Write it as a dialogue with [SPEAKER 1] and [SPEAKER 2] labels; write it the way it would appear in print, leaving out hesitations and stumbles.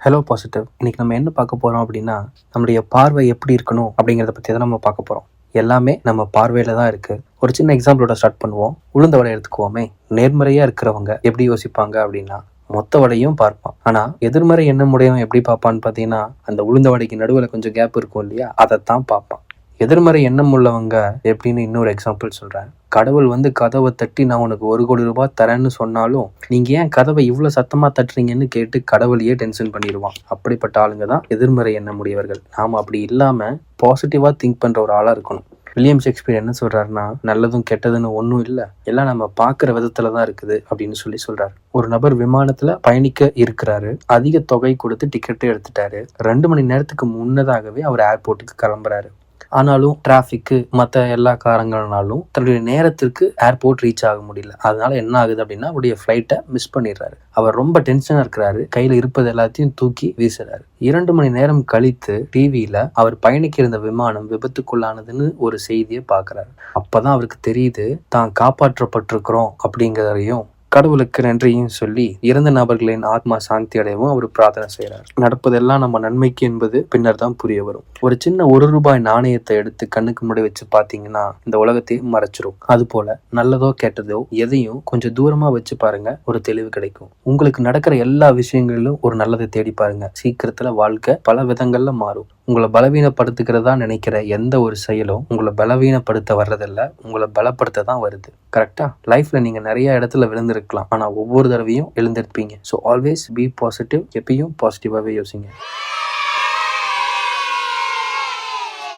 [SPEAKER 1] Hello positive. இன்னைக்கு நம்ம என்ன பார்க்க போகிறோம் அப்படின்னா, நம்முடைய பார்வை எப்படி இருக்கணும் அப்படிங்கிறத பற்றி தான் நம்ம பார்க்க போகிறோம். எல்லாமே நம்ம பார்வையில் தான் இருக்குது. ஒரு சின்ன எக்ஸாம்பிளோட ஸ்டார்ட் பண்ணுவோம். உளுந்த வடை எடுத்துக்குவோமே. நேர்மறையாக இருக்கிறவங்க எப்படி யோசிப்பாங்க அப்படின்னா, மொத்த வடையும் பார்ப்பான். ஆனால் எதிர்மறை எண்ணம் உடையவன் எப்படி பார்ப்பான்னு பார்த்தீங்கன்னா, அந்த உளுந்த வடைக்கு நடுவில் கொஞ்சம் கேப் இருக்கும் இல்லையா, அதைத்தான் பார்ப்பான். எதிர்மறை எண்ணம் உள்ளவங்க எப்படின்னு இன்னொரு எக்ஸாம்பிள் சொல்கிறேன். கடவுள் வந்து கதவை தட்டி நான் உனக்கு 1,00,00,000 தரேன்னு சொன்னாலும் நீங்கள் ஏன் கதவை இவ்வளோ சத்தமாக தட்டுறீங்கன்னு கேட்டு கடவுளையே டென்ஷன் பண்ணிடுவான். அப்படிப்பட்ட ஆளுங்க தான் எதிர்மறை எண்ணம் உடையவர்கள். நாம் அப்படி இல்லாமல் பாசிட்டிவாக திங்க் பண்ணுற ஒரு ஆளாக இருக்கணும். வில்லியம் ஷேக்ஸ்பியர் என்ன சொல்கிறாருன்னா, நல்லதும் கெட்டதுன்னு ஒன்றும் இல்லை, எல்லாம் நம்ம பார்க்குற விதத்தில் தான் இருக்குது அப்படின்னு சொல்கிறார். ஒரு நபர் விமானத்தில் பயணிக்க இருக்கிறாரு. அதிக தொகை கொடுத்து டிக்கெட்டே எடுத்துட்டாரு. 2 மணி நேரத்துக்கு முன்னதாகவே அவர் ஏர்போர்ட்டுக்கு கிளம்புறாரு. ஆனாலும் டிராஃபிக்கு மற்ற எல்லா காரணங்கள்னாலும் தன்னுடைய நேரத்திற்கு ஏர்போர்ட் ரீச் ஆக முடியல. அதனால என்ன ஆகுது அப்படின்னா, அவருடைய ஃப்ளைட்டை மிஸ் பண்ணிடுறாரு. அவர் ரொம்ப டென்ஷனாக இருக்கிறாரு. கையில் இருப்பது எல்லாத்தையும் தூக்கி வீசுறாரு. 2 மணி நேரம் கழித்து டிவியில் அவர் பயணிக்க இருந்த விமானம் விபத்துக்குள்ளானதுன்னு ஒரு செய்தியை பார்க்குறாரு. அப்போதான் அவருக்கு தெரியுது, தான் காப்பாற்றப்பட்டிருக்கிறோம் அப்படிங்கிறதையும் கடவுளுக்கு நன்றியும் சொல்லி இறந்த நபர்களின் ஆத்மா சாந்தி அடையவும் அவர் பிரார்த்தனை செய்கிறார். நடப்பதெல்லாம் நம்ம நன்மைக்கு என்பது பின்னர் தான் புரிய வரும். ஒரு சின்ன ₹1 நாணயத்தை எடுத்து கண்ணுக்கு முன்னாடி வச்சு பார்த்தீங்கன்னா இந்த உலகத்தை மறைச்சிரும். அது போல நல்லதோ கெட்டதோ எதையும் கொஞ்சம் தூரமா வச்சு பாருங்க, ஒரு தெளிவு கிடைக்கும். உங்களுக்கு நடக்கிற எல்லா விஷயங்களிலும் ஒரு நல்லதை தேடி பாருங்க. சீக்கிரத்துல வாழ்க்கை பல விதங்கள்ல மாறும். உங்களை பலவீனப்படுத்துகிறதா நினைக்கிற எந்த ஒரு செயலும் உங்களை பலவீனப்படுத்த வர்றதில்ல, உங்களை பலப்படுத்த தான் வருது. கரெக்டா? லைஃப்ல நீங்க நிறைய இடத்துல விழுந்திருக்கலாம், ஆனா ஒவ்வொரு தடவையும் எழுந்திருப்பீங்க. So always be positive. எப்பயும் பாசிட்டிவாகவே யோசிங்க.